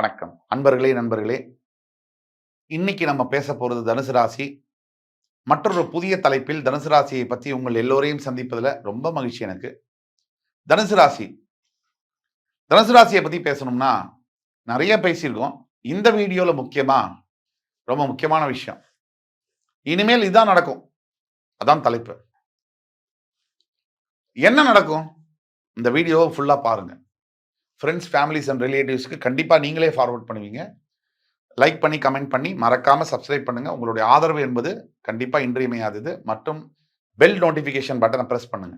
வணக்கம் நண்பர்களே, இன்னைக்கு நம்ம பேச போறது தனுசு ராசி. மற்றொரு புதிய தலைப்பில் தனுசு ராசியை பத்தி உங்கள் எல்லோரையும் சந்திப்பதுல ரொம்ப மகிழ்ச்சி எனக்கு. தனுசு ராசி தனுசு ராசியை பத்தி பேசணும்னா நிறைய பேசியிருக்கோம். இந்த வீடியோல ரொம்ப முக்கியமான விஷயம். இனிமேல் இதான் நடக்கும். அதான் தலைப்பு. என்ன நடக்கும்? இந்த வீடியோவை ஃபுல்லா பாருங்க. ஃப்ரெண்ட்ஸ், ஃபேமிலிஸ் அண்ட் ரிலேட்டிவ்ஸ்க்கு கண்டிப்பா நீங்களே ஃபார்வர்ட் பண்ணுவீங்க. லைக் பண்ணி, கமெண்ட் பண்ணி, மறக்காம சப்ஸ்கிரைப் பண்ணுங்க. உங்களுடைய ஆதரவு என்பது கண்டிப்பா இன்றியமையாதது. மற்றும் பெல் நோட்டிபிகேஷன் பட்டனை பிரஸ் பண்ணுங்க.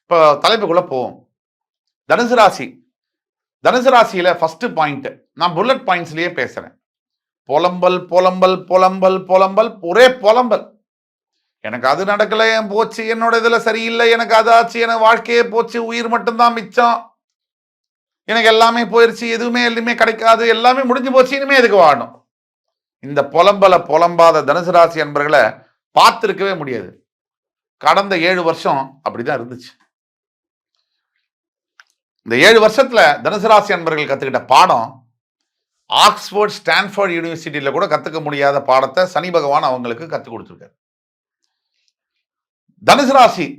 இப்போ தலைப்புக்குள்ள போவோம். தனுசு ராசி. தனுசு ராசியில ஃபர்ஸ்ட் பாயிண்ட், நான் புல்லட் பாயிண்ட்ஸ்லயே பேசுறேன். புலம்பல் புலம்பல் புலம்பல் புலம்பல், ஒரே புலம்பல். எனக்கு அது நடக்கல, என் போச்சு, என்னோட இதுல சரியில்லை, எனக்கு அதாச்சு, எனக்கு வாழ்க்கையே போச்சு, உயிர் மட்டும்தான் மிச்சம், எனக்கு எல்லாமே போயிருச்சு, எதுவுமே கிடைக்காது, எல்லாமே முடிஞ்சு போச்சு, இனிமே எதுக்கு வாழணும்? இந்த புலம்பாத தனுசு ராசி அன்பர்களை பார்த்திருக்கவே முடியாது. கடந்த 7 வருஷம் அப்படிதான் இருந்துச்சு. இந்த 7 வருஷத்துல தனுசு ராசி அன்பர்கள் கத்துக்கிட்ட பாடம் ஆக்ஸ்போர்ட், ஸ்டான்ஃபோர்ட் யூனிவர்சிட்டியில கூட கத்துக்க முடியாத பாடத்தை சனி பகவான் அவங்களுக்கு கத்துக் கொடுத்திருக்காரு. தனுசு ராசி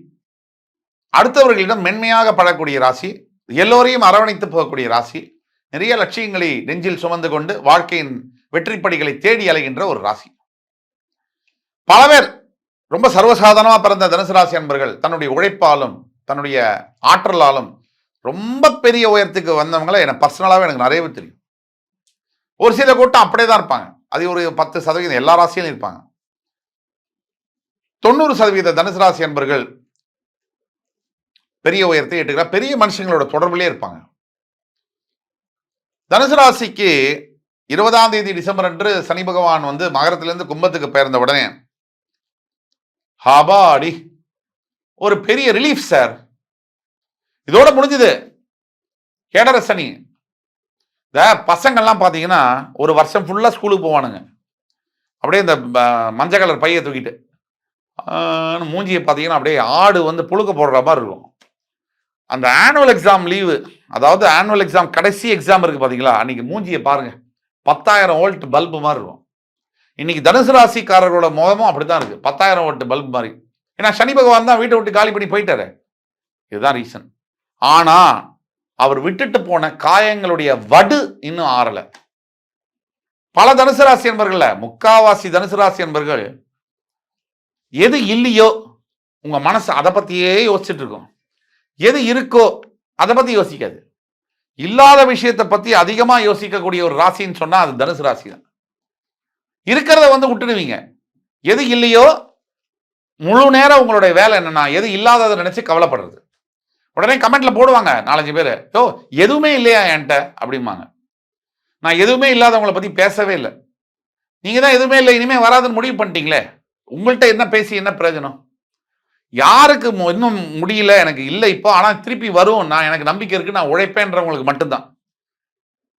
அடுத்தவர்களிடம் மென்மையாக படக்கூடிய ராசி, எல்லோரையும் அரவணைத்து போகக்கூடிய ராசி, நிறைய லட்சியங்களை நெஞ்சில் சுமந்து கொண்டு வாழ்க்கையின் வெற்றிப்படிகளை தேடி அலைகின்ற ஒரு ராசி. பல பேர் ரொம்ப சர்வசாதாரணமா பிறந்த தனுசு ராசி அன்பர்கள் தன்னுடைய உழைப்பாலும் தன்னுடைய ஆற்றலாலும் ரொம்ப பெரிய உயரத்துக்கு வந்தவங்களை எனக்கு பர்சனலாவே எனக்கு நிறையவே தெரியும். ஒரு சில கூட்டம் அப்படியே தான் இருப்பாங்க. அது ஒரு 10% எல்லா ராசியிலும் இருப்பாங்க. 90% தனுசு ராசி அன்பர்கள் பெரிய உயரத்தை எட்டுகிற பெரிய மனுஷங்களோட தொடர்பிலே இருப்பாங்க. தனுசு ராசிக்கு 20ஆம் தேதி டிசம்பர் அன்று சனி பகவான் மகரத்திலிருந்து கும்பத்துக்கு பெயர்ந்த உடனே ஹாபாடி ஒரு பெரிய ரிலீஃப் சார், இதோட முடிஞ்சது. கேடர சனி. இந்த பசங்கள்லாம் பார்த்தீங்கன்னா ஒரு வருஷம் ஃபுல்லா ஸ்கூலுக்கு போவானுங்க. அப்படியே இந்த மஞ்சள் கலர் பையை தூக்கிட்டு மூஞ்சியை பார்த்தீங்கன்னா அப்படியே ஆடு புழுக்க போடுற மாதிரி இருக்கும். அந்த ஆனுவல் எக்ஸாம் லீவு, அதாவது ஆனுவல் எக்ஸாம் கடைசி எக்ஸாம் இருக்கு பாத்தீங்களா, அன்னைக்கு மூஞ்சியை பாருங்க, 10,000 வோல்ட் பல்பு மாதிரி இருக்கும். இன்னைக்கு தனுசு ராசிக்காரர்களோட முகமும் அப்படித்தான் இருக்கு, 10,000 வோல்ட் பல்பு மாதிரி. ஏன்னா சனி பகவான் தான் வீட்டை விட்டு காலி பண்ணி போயிட்டாரு. இதுதான் ரீசன். ஆனா அவர் விட்டுட்டு போன காயங்களுடைய வடு இன்னும் ஆறல. பல தனுசு ராசி என்பர்கள், முக்காவாசி தனுசு ராசி என்பர்கள் எது இல்லையோ உங்க மனசு அதை பத்தியே யோசிச்சுட்டு இருக்கும். எது இருக்கோ அதை பத்தி யோசிக்காது. இல்லாத விஷயத்தை பத்தி அதிகமா யோசிக்கக்கூடிய ஒரு ராசின்னு சொன்னா அது தனுசு ராசி தான். இருக்கிறத விட்டுடுவீங்க. எது இல்லையோ முழு நேரம் உங்களுடைய வேலை என்னன்னா எது இல்லாததை நினைச்சு கவலைப்படுறது. உடனே கமெண்ட்ல போடுவாங்க 4-5 பேர், யோ எதுவுமே இல்லையா என்கிட்ட அப்படிம்பாங்க. நான் எதுவுமே இல்லாதவங்களை பத்தி பேசவே இல்லை. நீங்க தான் எதுவுமே இல்லை, இனிமே வராதுன்னு முடிவு பண்ணிட்டீங்களே, உங்கள்கிட்ட என்ன பேசி என்ன பிரயோஜனம்? யாருக்கு இன்னும் முடியல, எனக்கு இல்லை இப்போ, ஆனா திருப்பி வரும், நான் எனக்கு நம்பிக்கை இருக்கு, நான் உழைப்பேன்றவங்களுக்கு மட்டும்தான்.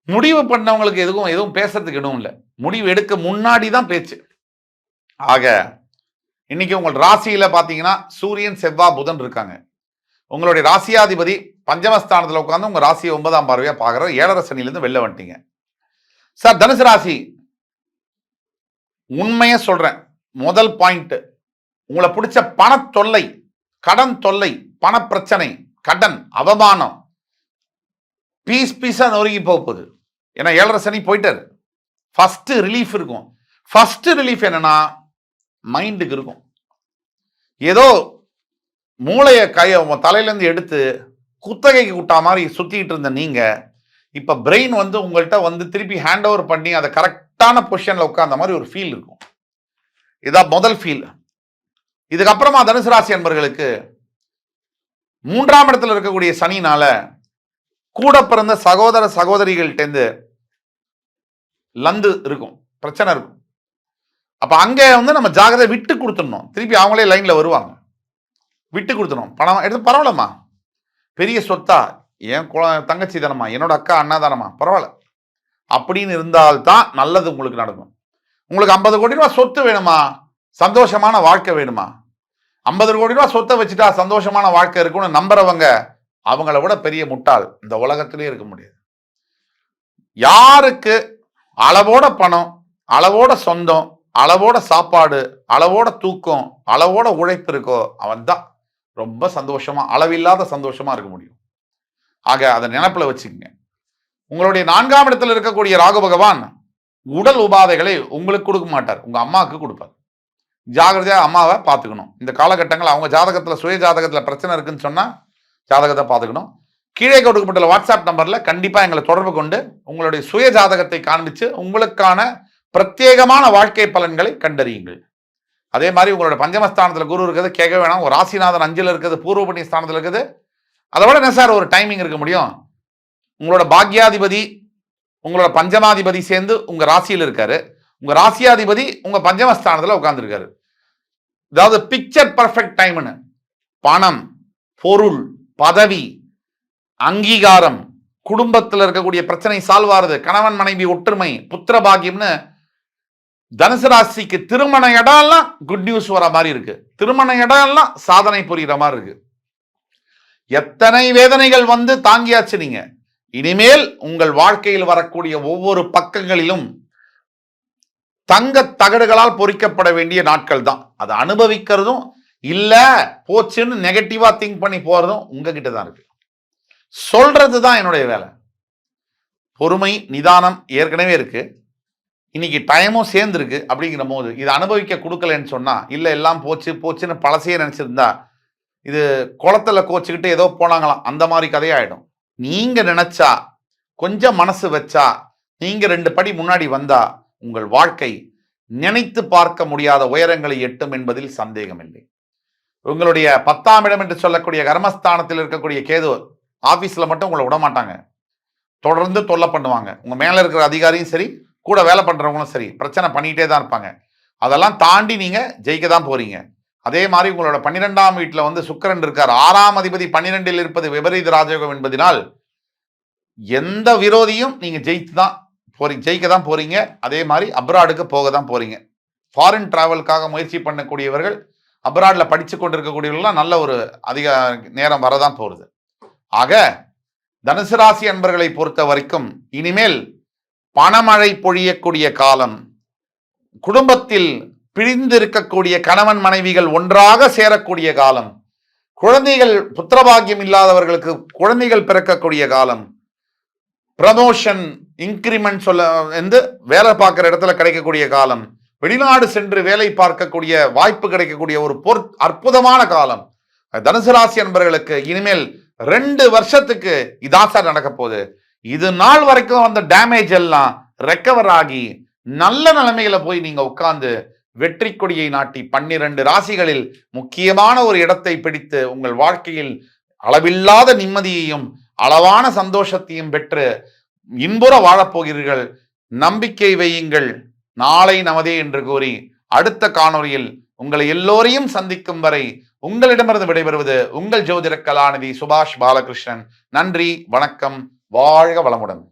முடிவு பண்ணவங்களுக்கு எதுவும் பேசுறதுக்கு எதுவும் இல்லை. முடிவு எடுக்க முன்னாடி தான் பேச்சு. ஆக இன்னைக்கு உங்கள் ராசியில பாத்தீங்கன்னா சூரியன், செவ்வாய், புதன் இருக்காங்க. உங்களுடைய ராசியாதிபதி பஞ்சமஸ்தானத்துல உட்கார்ந்து உங்க ராசியை 9ஆம் பார்வையா பாக்குற 7.5 சனியிலிருந்து வெளில வந்துட்டீங்க சார். தனுசு ராசி, உண்மையை சொல்றேன், முதல் பாயிண்ட், உங்களை பிடிச்ச பண தொல்லை, கடன் தொல்லை, பண பிரச்சனை, கடன், அவமானம் பீஸா நொறுங்கி போகுது. ஏன்னா 7.5 சனி போயிட்டாரு. ஃபர்ஸ்ட் ரிலீஃப் இருக்கும். ஃபர்ஸ்ட் ரிலீஃப் என்னன்னா மைண்டுக்கு இருக்கும். ஏதோ மூளையை தலையில இருந்து எடுத்து குத்தகைக்கு விட்டா மாதிரி சுத்திட்டு இருந்த நீங்க இப்ப பிரெயின் உங்கள்கிட்ட திருப்பி ஹேண்ட் ஓவர் பண்ணி அதை கரெக்டான பொசிஷன்ல உட்கார்ந்த மாதிரி ஒரு ஃபீல் இருக்கும். இதான் முதல் ஃபீல். இதுக்கப்புறமா தனுசு ராசி அன்பர்களுக்கு 3ஆம் இடத்துல இருக்கக்கூடிய சனினால கூட பிறந்த சகோதர சகோதரிகள்கிட்ட லந்து இருக்கும், பிரச்சனை இருக்கும். அப்ப அங்க நம்ம ஜாகிரதை விட்டு கொடுத்துடணும். திருப்பி அவங்களே லைன்ல வருவாங்க. விட்டு கொடுத்துடணும். பணம் எடுத்து பரவாயில்லம்மா, பெரிய சொத்தா, என் தங்கச்சி தானம்மா, என்னோட அக்கா அண்ணா தானம்மா, பரவாயில்ல அப்படின்னு இருந்தால்தான் நல்லது உங்களுக்கு நடக்கும். உங்களுக்கு 50 கோடி ரூபாய் சொத்து வேணுமா, சந்தோஷமான வாழ்க்கை வேணுமா, 50 கோடி ரூபாய் சொத்தை வச்சுட்டா சந்தோஷமான வாழ்க்கை இருக்கும்னு நம்புறவங்க அவங்கள விட பெரிய முட்டாள் இந்த உலகத்திலே இருக்க முடியாது. யாருக்கு அளவோட பணம், அளவோட சொந்தம், அளவோட சாப்பாடு, அளவோட தூக்கம், அளவோட உழைப்பு இருக்கோ அவன் தான் ரொம்ப சந்தோஷமா, அளவில்லாத சந்தோஷமா இருக்க முடியும். ஆக அதை நினைப்புல வச்சுக்கங்க. உங்களுடைய 4ஆம் இடத்துல இருக்கக்கூடிய ராகு பகவான் உடல் உபாதைகளை உங்களுக்கு கொடுக்க மாட்டார், உங்க அம்மாவுக்கு கொடுப்பார். ஜாகிரதையா அம்மாவை பார்த்துக்கணும். இந்த காலகட்டங்கள் அவங்க ஜாதகத்துல, சுய ஜாதகத்துல பிரச்சனை இருக்குன்னு சொன்னா ஜாதகத்தை பார்த்துக்கணும். கீழே கொடுக்கப்பட்டுள்ள வாட்ஸ்அப் நம்பர்ல கண்டிப்பா எங்களை தொடர்பு கொண்டு உங்களுடைய சுய ஜாதகத்தை காண்பிச்சு உங்களுக்கான பிரத்யேகமான வாழ்க்கை பலன்களை கண்டறியுங்கள். அதே மாதிரி உங்களோட பஞ்சமஸ்தானத்துல குரு இருக்கிறது கேட்க வேணாம். ஒரு ராசிநாதன் 5ல் இருக்குது, பூர்வ புண்ணிய ஸ்தானத்தில் இருக்குது. அதை விட என்ன சார் ஒரு டைமிங் இருக்க முடியும்? உங்களோட பாக்யாதிபதி உங்களோட பஞ்சமாதிபதி சேர்ந்து உங்க ராசியில் இருக்காரு, உங்க ராசியாதிபதி உங்க பஞ்சமஸ்தானத்துல உட்கார்ந்துருக்காரு. அதாவது பிக்சர் பர்ஃபெக்ட் டைம்னு பணம், பொருள், பதவி, அங்கீகாரம், குடும்பத்தில் இருக்கக்கூடிய பிரச்சனை சால்வ் ஆகுது, கணவன் மனைவி ஒற்றுமை, புத்திர பாக்கியம்னு தனுசு ராசிக்கு திருமண இடம்லாம் குட் நியூஸ் வர மாதிரி இருக்கு. திருமண இடம்லாம் சாதனை புரிகிற மாதிரி இருக்கு. எத்தனை வேதனைகள் வந்து தாங்கியாச்சு நீங்க. இனிமேல் உங்கள் வாழ்க்கையில் வரக்கூடிய ஒவ்வொரு பக்கங்களிலும் தங்க தகடுகளால் பொறிக்கப்பட வேண்டிய நாட்கள் தான். அதை அனுபவிக்கிறதும் இல்ல போச்சுன்னு நெகட்டிவா திங்க் பண்ணி போறதும் உங்ககிட்ட தான் இருக்கு. சொல்றது தான் என்னுடைய வேலை. பொறுமை, நிதானம் ஏற்கனவே இருக்கு, இன்னைக்கு டைமும் சேர்ந்துருக்கு. அப்படிங்கிற போது இதை அனுபவிக்க கொடுக்கலன்னு சொன்னா, இல்ல எல்லாம் போச்சுன்னு பழசையே நினைச்சிருந்தா இது குளத்துல கோச்சுக்கிட்டு ஏதோ போனாங்களாம் அந்த மாதிரி கதையாயிடும். நீங்க நினைச்சா, கொஞ்சம் மனசு வச்சா, நீங்க 2 படி முன்னாடி வந்தா உங்கள் வாழ்க்கை நினைத்து பார்க்க முடியாத உயரங்களை எட்டும் என்பதில் சந்தேகம் இல்லை. உங்களுடைய 10ஆம் இடம் என்று சொல்லக்கூடிய கர்மஸ்தானத்தில் இருக்கக்கூடிய கேது ஆபீஸ்ல மட்டும் உங்களை விட மாட்டாங்க, தொடர்ந்து தொல்லை பண்ணுவாங்க. உங்க மேல இருக்கிற அதிகாரியும் சரி, கூட வேலை பண்றவங்களும் சரி, பிரச்சனை பண்ணிட்டே தான் இருப்பாங்க. அதெல்லாம் தாண்டி நீங்க ஜெயிக்க தான் போறீங்க. அதே மாதிரி உங்களோட 12ஆம் வீட்டுல வந்து சுக்கிரன் இருக்கார். 6ஆம் அதிபதி 12ல் இருப்பது விபரீத ராஜயோகம் என்பதனால் எந்த விரோதியும் நீங்க ஜெயிக்க தான் போறீங்க. அதே மாதிரி அப்ராடுக்கு போக தான் போறீங்க. ஃபாரின் டிராவலுக்காக முயற்சி பண்ணக்கூடியவர்கள், அப்ராட்ல படிச்சு கொண்டிருக்கக்கூடியவர்கள்லாம் நல்ல ஒரு அதிக நேரம் வரதான் போகுது. ஆக தனுசு ராசி அன்பர்களை பொறுத்த வரைக்கும் இனிமேல் பணமழை பொழியக்கூடிய காலம், குடும்பத்தில் பிரிந்து இருக்கக்கூடிய கணவன் மனைவிகள் ஒன்றாக சேரக்கூடிய காலம், குழந்தைகள் புத்திரபாகியம் இல்லாதவர்களுக்கு குழந்தைகள் பிறக்கக்கூடிய காலம், ப்ரமோஷன் இன்கிரிமெண்ட் வேலை பார்க்கிற இடத்துல கிடைக்கக்கூடிய காலம், வெளிநாடு சென்று வேலை பார்க்கக்கூடிய வாய்ப்பு கிடைக்கக்கூடிய ஒரு அற்புதமான காலம். தனுசு ராசி அன்பர்களுக்கு இனிமேல் 2 வருஷத்துக்கு இதான் சார் நடக்க போகுது. இது நாள் வரைக்கும் வந்த டேமேஜ் எல்லாம் ரெக்கவர் ஆகி நல்ல நிலைமையில போய் நீங்க உட்கார்ந்து வெற்றி கொடியை நாட்டி 12 ராசிகளில் முக்கியமான ஒரு இடத்தை பிடித்து உங்கள் வாழ்க்கையில் அளவில்லாத நிம்மதியையும் அளவான சந்தோஷத்தையும் பெற்று இன்புற வாழப்போகிறீர்கள். நம்பிக்கை வையுங்கள், நாளை நமதே என்று கூறி அடுத்த காணொளியில் உங்களை எல்லோரையும் சந்திக்கும் வரை உங்களிடமிருந்து விடைபெறுவது உங்கள் ஜோதிட கலாநிதி சுபாஷ் பாலகிருஷ்ணன். நன்றி, வணக்கம், வாழ்க வளமுடன்.